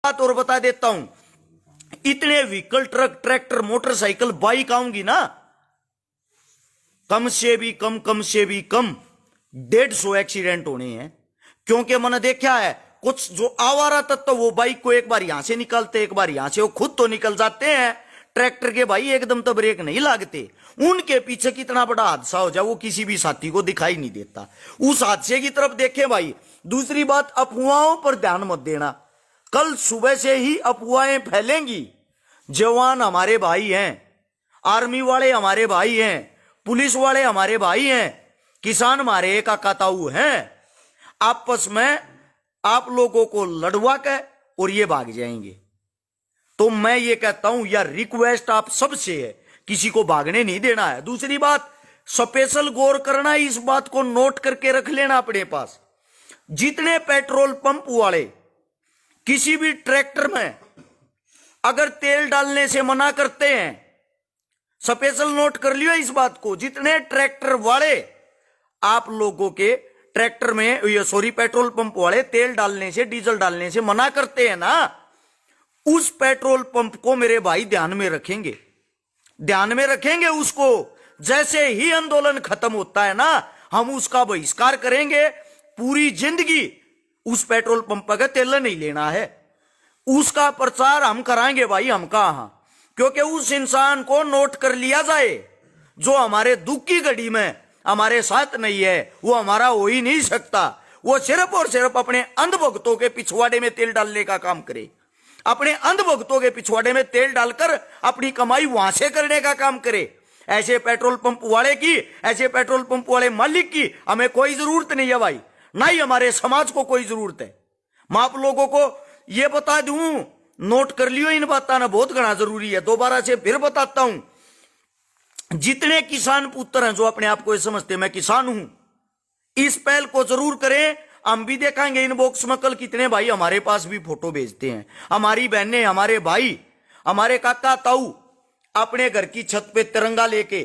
बात और बता देता हूं, इतने vehicle, truck, tractor, motorcycle, bike आऊंगी ना, कम से भी कम 150 एक्सीडेंट होने हैं। क्योंकि मैंने देखा है कुछ जो आवारा तत्व वो बाइक को एक बार यहां से निकालते, एक बार यहां से, वो खुद तो निकल जाते हैं, ट्रैक्टर के भाई एकदम तो ब्रेक नहीं लागते, उनके पीछे कितना बड़ा हादसा हो जाए वो किसी भी साथी को दिखाई नहीं देता। उस हादसे की तरफ देखे भाई। दूसरी बात, अफवाहों पर ध्यान मत देना। कल सुबह से ही अफवाहें फैलेंगी। जवान हमारे भाई हैं, आर्मी वाले हमारे भाई हैं, पुलिस वाले हमारे भाई हैं, किसान हमारे काका ताऊ हैं। आपस में आप लोगों को लड़वा के और ये भाग जाएंगे। तो मैं ये कहता हूं यार, रिक्वेस्ट आप सबसे है, किसी को भागने नहीं देना है। दूसरी बात, स्पेशल गौर करना, इस बात को नोट करके रख लेना अपने पास। जितने पेट्रोल पंप वाले किसी भी ट्रैक्टर में अगर तेल डालने से मना करते हैं, स्पेशल नोट कर लियो इस बात को, जितने ट्रैक्टर वाले आप लोगों के ट्रैक्टर में, पेट्रोल पंप वाले तेल डालने से, डीजल डालने से मना करते हैं ना, उस पेट्रोल पंप को मेरे भाई ध्यान में रखेंगे, ध्यान में रखेंगे उसको। जैसे ही आंदोलन खत्म होता है ना, हम उसका बहिष्कार करेंगे। पूरी जिंदगी उस पेट्रोल पंप का तेल नहीं लेना है, उसका प्रचार हम कराएंगे भाई, हम कहां। क्योंकि उस इंसान को नोट कर लिया जाए जो हमारे दुख की घड़ी में हमारे साथ नहीं है, वो हमारा हो ही नहीं सकता। वो सिर्फ और सिर्फ अपने अंधभक्तों के पिछवाड़े में तेल डालने का काम करे, अपने अंधभक्तों के पिछवाड़े में तेल डालकर अपनी कमाई वहां से करने का काम करे। ऐसे पेट्रोल पंप वाले की, ऐसे पेट्रोल पंप वाले मालिक की हमें कोई जरूरत नहीं है भाई, ना ही हमारे समाज को कोई जरूरत है। मैं आप लोगों को ये बता दूं, नोट कर लियो इन बातों ना, बहुत घना जरूरी है। दोबारा से फिर बताता हूं, जितने किसान पुत्र हैं जो अपने आप को समझते मैं किसान हूं, इस पहल को जरूर करें। हम भी देखेंगे इनबॉक्स में कल कितने भाई हमारे पास भी फोटो भेजते हैं, हमारी बहनें, हमारे भाई, हमारे काका ताऊ अपने घर की छत पे तिरंगा लेके,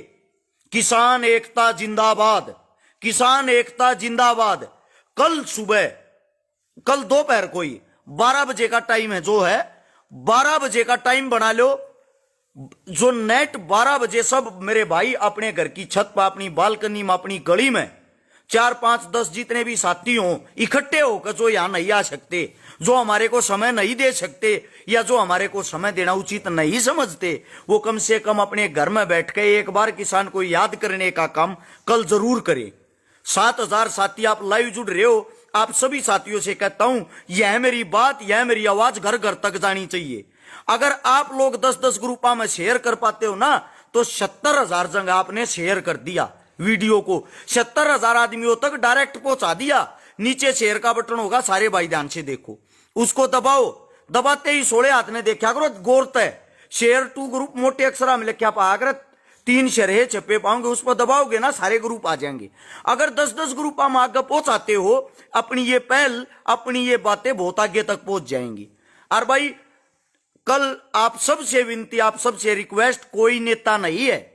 किसान एकता जिंदाबाद, किसान एकता जिंदाबाद। कल सुबह, कल दोपहर को ही 12 बजे का टाइम है, जो है 12 बजे का टाइम बना लो, जो नेट 12 बजे सब मेरे भाई अपने घर की छत पर, अपनी बालकनी में, अपनी गली में 4, 5, 10 जितने भी साथी हों इकट्ठे होकर, जो यहां नहीं आ सकते, जो हमारे को समय नहीं दे सकते, या जो हमारे को समय देना उचित नहीं समझते, वो कम से कम अपने घर में बैठ के एक बार किसान को याद करने का काम कल जरूर करें। 7000 साथी आप लाइव जुड़ रहे हो, आप सभी साथियों से कहता हूं, यह मेरी बात, यह मेरी आवाज घर घर तक जानी चाहिए। अगर आप लोग 10-10 ग्रुपा में शेयर कर पाते हो ना, तो 70,000 जगह आपने शेयर कर दिया वीडियो को, 70,000 आदमियों तक डायरेक्ट पहुंचा दिया। नीचे शेयर का बटन होगा, सारे भाई ध्यान से देखो, उसको दबाओ, दबाते ही 16 हाथ ने देखा करो, गौरत है शेयर टू ग्रुप मोटे अक्षरा में लिखा पा, अगर 3 शरहे छपे पाओगे, उस पर दबाओगे ना, सारे ग्रुप आ जाएंगे। अगर 10-10 ग्रुप हम आगे पहुंचाते हो, अपनी ये पहल, अपनी ये बातें बहुत आगे तक पहुंच जाएंगी। और भाई कल आप सबसे विनती, आप सबसे रिक्वेस्ट, कोई नेता नहीं है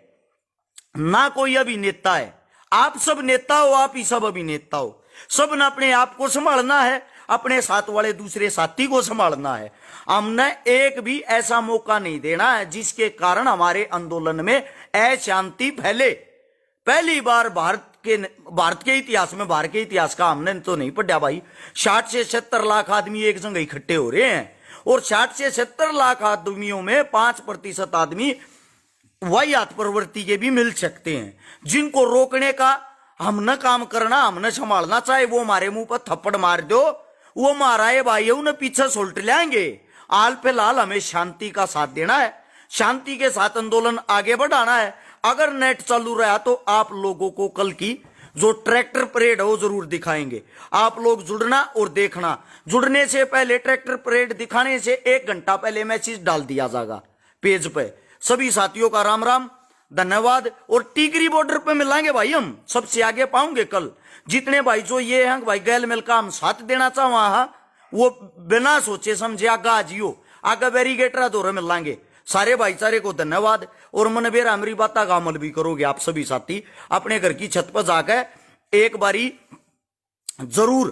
ना कोई अभिनेता है, आप सब नेता हो, आप ही सब अभिनेता हो। सब ने अपने आप को संभालना है, अपने साथ वाले दूसरे साथी को संभालना है। हमने एक भी ऐसा मौका नहीं देना है जिसके कारण हमारे आंदोलन में अशांति फैले। पहली बार भारत के इतिहास में, भारत के इतिहास का हमने तो नहीं पढ़ा भाई, 60 से 70 लाख आदमी एक जगह इकट्ठे हो रहे हैं, और 60 से 70 लाख आदमियों में 5% आदमी वाहियात प्रवृत्ति के भी मिल सकते हैं, जिनको रोकने का हमने काम करना, हमने संभालना। चाहे वो हमारे मुंह पर थप्पड़ मार दो, वो मारा भाई उन्हें पीछे सुलट लेंगे। हाल फिलहाल हमें शांति का साथ देना है, शांति के साथ आंदोलन आगे बढ़ाना है। अगर नेट चालू रहा तो आप लोगों को कल की जो ट्रैक्टर परेड है वो जरूर दिखाएंगे। आप लोग जुड़ना और देखना। जुड़ने से पहले, ट्रैक्टर परेड दिखाने से 1 घंटा पहले मैसेज डाल दिया जाएगा पेज पे। सभी साथियों का राम राम, धन्यवाद। और टीकरी बॉर्डर पे मिलाएंगे भाई, हम सबसे आगे पाऊंगे कल। जितने भाई जो ये हैं भाई गैल मिल का हम साथ देना चाहो, वो बिना सोचे समझे आगा आजियो, आगा बैरिगेटर दौरे मिलाएंगे। सारे भाईचारे को धन्यवाद। और मन बेरा हमारी बात का अमल भी करोगे आप सभी साथी। अपने घर की छत पर जाकर एक बारी जरूर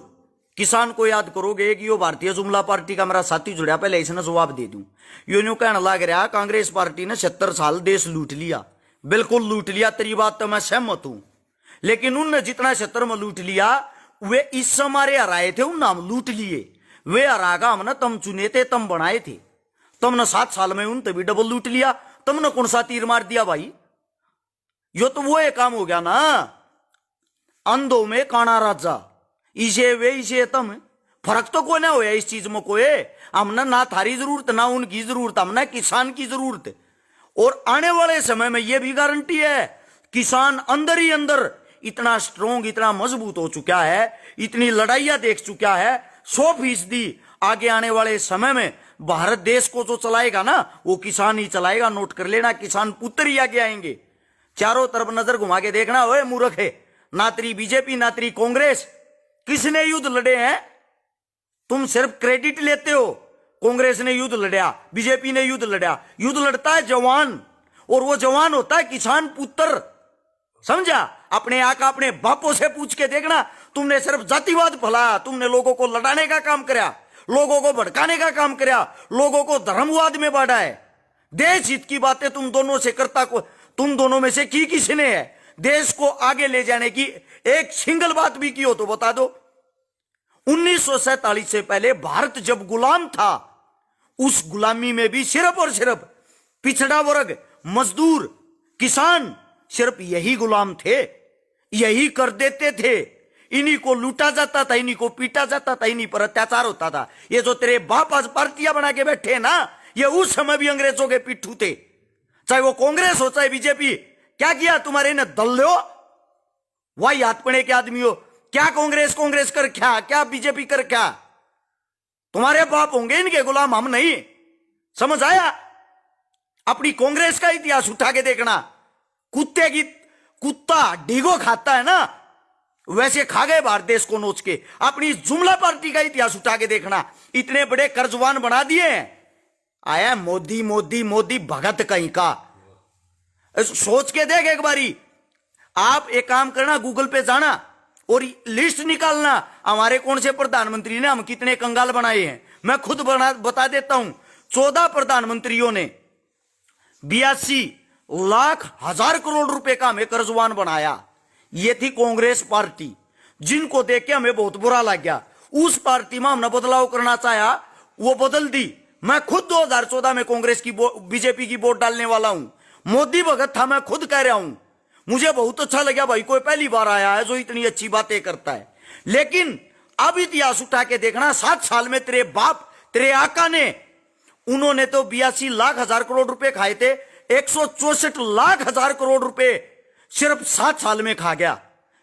किसान को याद करोगे कि यो भारतीय जुमला पार्टी का मेरा साथी जुड़ा, पहले इसने जवाब दे दूं। यो न्यू कहने लग रहा कांग्रेस पार्टी ने 70 साल देश लूट लिया। बिल्कुल लूट लिया, तेरी बात तो मैं सहमत हूं, लेकिन उनने जितना 70 में लूट लिया वे इस समारे हराए थे, उन नाम लूट लिए। वे हरागा हमने, तम चुने थे, तम बनाए थे, तुमने 7 साल में उन तभी डबल लूट लिया। तुमने कौन सा तीर मार दिया भाई? यो तो वो एक काम हो गया ना, अंधों में काना राजा, इसे वे इसे तम। फर्क तो कोई ना होया इस चीज में कोई। हमने ना थारी जरूरत ना उनकी जरूरत, हमने किसान की जरूरत। और आने वाले समय में यह भी गारंटी है, किसान अंदर ही अंदर इतना स्ट्रोंग, इतना मजबूत हो चुका है, इतनी लड़ाइयां देख चुका है, 100% आगे आने वाले समय में भारत देश को जो चलाएगा ना वो किसान ही चलाएगा। नोट कर लेना, किसान पुत्र ही आगे आएंगे। चारों तरफ नजर घुमा के देखना, ओए मूर्ख है, ना तेरी बीजेपी ना तेरी कांग्रेस, किसने युद्ध लड़े हैं? तुम सिर्फ क्रेडिट लेते हो। कांग्रेस ने युद्ध लड़ा, बीजेपी ने युद्ध लड़ा। युद्ध लड़ता है जवान, और वो जवान होता है किसान पुत्र, समझा? अपने आका अपने बापों से पूछ के देखना, तुमने सिर्फ जातिवाद फैलाया, तुमने लोगों को लड़ाने का काम कराया, लोगों को भड़काने का काम कराया, लोगों को धर्मवाद में बांटा है। देश हित की बातें तुम दोनों से करता को, तुम दोनों में से की किसने है? देश को आगे ले जाने की एक सिंगल बात भी की हो तो बता दो। 1947 से पहले भारत जब गुलाम था, उस गुलामी में भी सिर्फ और सिर्फ पिछड़ा वर्ग, मजदूर, किसान सिर्फ यही गुलाम थे, यही कर देते थे। इन्हीं को लूटा जाता था, इन्हीं को पीटा जाता था, इन्हीं पर अत्याचार होता था। ये जो तेरे बाप आज पार्टियां बना के बैठे ना, ये उस समय भी अंग्रेजों के पिट्ठू थे, चाहे वो कांग्रेस हो चाहे बीजेपी। क्या किया तुम्हारे ने? दल लो, वही हाथ पड़े के आदमी हो। क्या कांग्रेस कर क्या बीजेपी कर क्या? तुम्हारे बाप होंगे इनके गुलाम, हम नहीं। समझ आया? अपनी कांग्रेस का इतिहास उठा के देखना, कुत्ता डीगो खाता है ना, वैसे खा गए भारत देश को नोच के। अपनी जुमला पार्टी का इतिहास उठा के देखना, इतने बड़े कर्जवान बना दिए। आया मोदी मोदी मोदी भगत कहीं का। सोच के देख एक बारी। आप एक काम करना, गूगल पे जाना और लिस्ट निकालना, हमारे कौन से प्रधानमंत्री ने हम कितने कंगाल बनाए हैं। मैं खुद बता देता हूं, 14 प्रधानमंत्रियों ने 82 लाख हजार करोड़ रुपए का हमें कर्जवान बनाया। ये थी कांग्रेस पार्टी, जिनको देख के हमें बहुत बुरा लग गया। उस पार्टी में हमने बदलाव करना चाहा, वो बदल दी। मैं खुद 2014 में कांग्रेस की बीजेपी की वोट डालने वाला हूं। मोदी भगत था, मैं खुद कह रहा हूं। मुझे बहुत अच्छा लगा भाई, कोई पहली बार आया है जो इतनी अच्छी बातें करता है। लेकिन अब इतिहास उठा के देखना, 7 साल में तेरे बाप, तेरे आका ने, उन्होंने तो 82 लाख हजार करोड़ रुपए खाए थे, 164 लाख हजार करोड़ रुपए सिर्फ 7 साल में खा गया।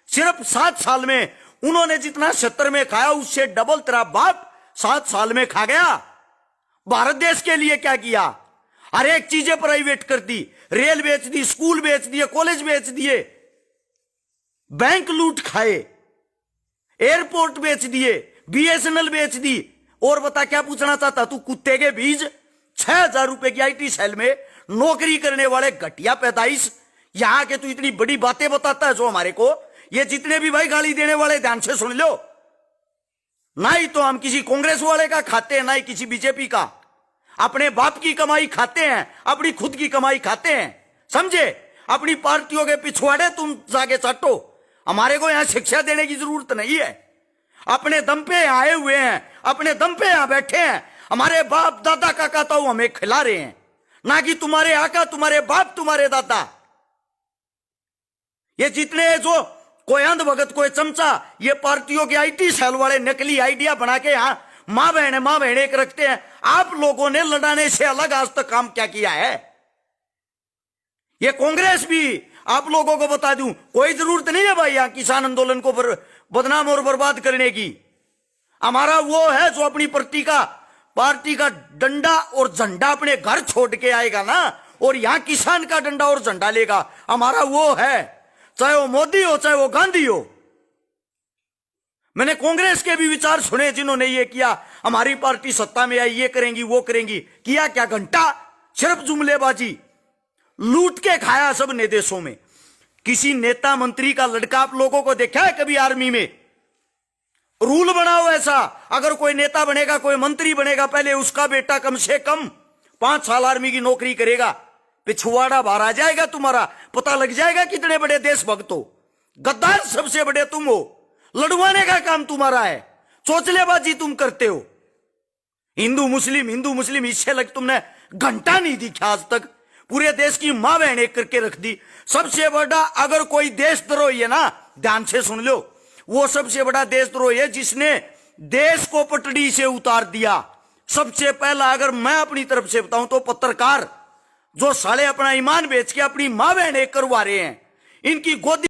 सिर्फ 7 साल में उन्होंने जितना 70 में खाया, उससे डबल तेरा बाप 7 साल में खा गया। भारत देश के लिए क्या किया? हर एक चीजें प्राइवेट कर दी, रेल बेच दी, स्कूल बेच दिए, कॉलेज बेच दिए, बैंक लूट खाए, एयरपोर्ट बेच दिए, बीएसएनएल बेच दी। और बता क्या पूछना चाहता तू? कुत्ते के बीज 6000 रुपए की आईटी सेल में नौकरी करने वाले घटिया पैदाइश, यहां के तू इतनी बड़ी बातें बताता है जो हमारे को। ये जितने भी भाई गाली देने वाले ध्यान से सुन लो, ना ही तो हम किसी कांग्रेस वाले का खाते हैं, ना ही किसी बीजेपी का। अपने बाप की कमाई खाते हैं, अपनी खुद की कमाई खाते हैं, समझे? अपनी पार्टियों के पिछवाड़े तुम जाके चाटो, हमारे को यहां शिक्षा देने की जरूरत नहीं है। अपने दम पे आए हुए हैं, अपने दम पे यहां बैठे हैं, हमारे बाप दादा काका तो हमें खिला रहे हैं, ना कि तुम्हारे आका, तुम्हारे बाप, तुम्हारे दादा। ये जितने जो कोई अंध भगत, कोई चमचा, ये पार्टियों के आईटी सेल वाले नकली आइडिया बना के यहां मां बहन एक रखते हैं। आप लोगों ने लड़ाने से अलग आज तक काम क्या किया है? ये कांग्रेस भी आप लोगों को बता दूं, कोई जरूरत नहीं है भाई यहां किसान आंदोलन को बदनाम और बर्बाद करने की। हमारा वो है जो अपनी पार्टी का डंडा और झंडा अपने घर छोड़ के आएगा ना, और यहां किसान का डंडा और झंडा लेगा, हमारा वो है। चाहे वो मोदी हो, चाहे वो गांधी हो। मैंने कांग्रेस के भी विचार सुने जिन्होंने ये किया, हमारी पार्टी सत्ता में आई, ये करेंगी वो करेंगी। किया क्या? घंटा सिर्फ जुमलेबाजी, लूट के खाया सब ने देशों में। किसी नेता मंत्री का लड़का आप लोगों को देखा है कभी आर्मी में? रूल बनाओ ऐसा, अगर कोई नेता बनेगा, कोई मंत्री बनेगा, पहले उसका बेटा कम से कम 5 साल आर्मी की नौकरी करेगा। पिछवाड़ा बाहर आ जाएगा, तुम्हारा पता लग जाएगा कितने बड़े देशभक्त हो। गद्दार सबसे बड़े तुम हो, लड़वाने का काम तुम्हारा है, चोचलेबाजी तुम करते हो। हिंदू मुस्लिम इससे लग तुमने घंटा नहीं दिखा आज तक। पूरे देश की मां बहन एक करके रख दी। सबसे बड़ा अगर कोई देशद्रोही है ना, ध्यान से सुन लो, वो सबसे बड़ा देशद्रोही है जिसने देश को पटड़ी से उतार दिया। सबसे पहला अगर मैं अपनी तरफ से बताऊं तो पत्रकार, जो साले अपना ईमान बेच के अपनी मां बहन एक करवा रहे हैं, इनकी गोदी